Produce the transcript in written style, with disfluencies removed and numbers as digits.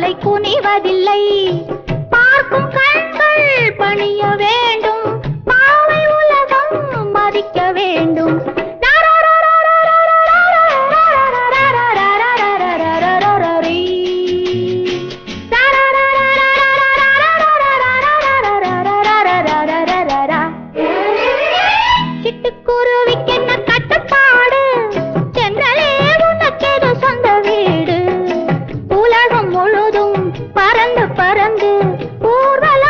தலை குனிவதில்லை. பார்க்கும் கண்கள் பணிய வேண்டும், பாவை உலகம் மதிக்க வேண்டும். சிட்டுக்குருவிக்கென்ன கட்டுப்பாடு, சென்றலே உனக்கேது சொந்த வீடு. உலகம் முழுதும் பறந்து பறந்து ஊர்வலம்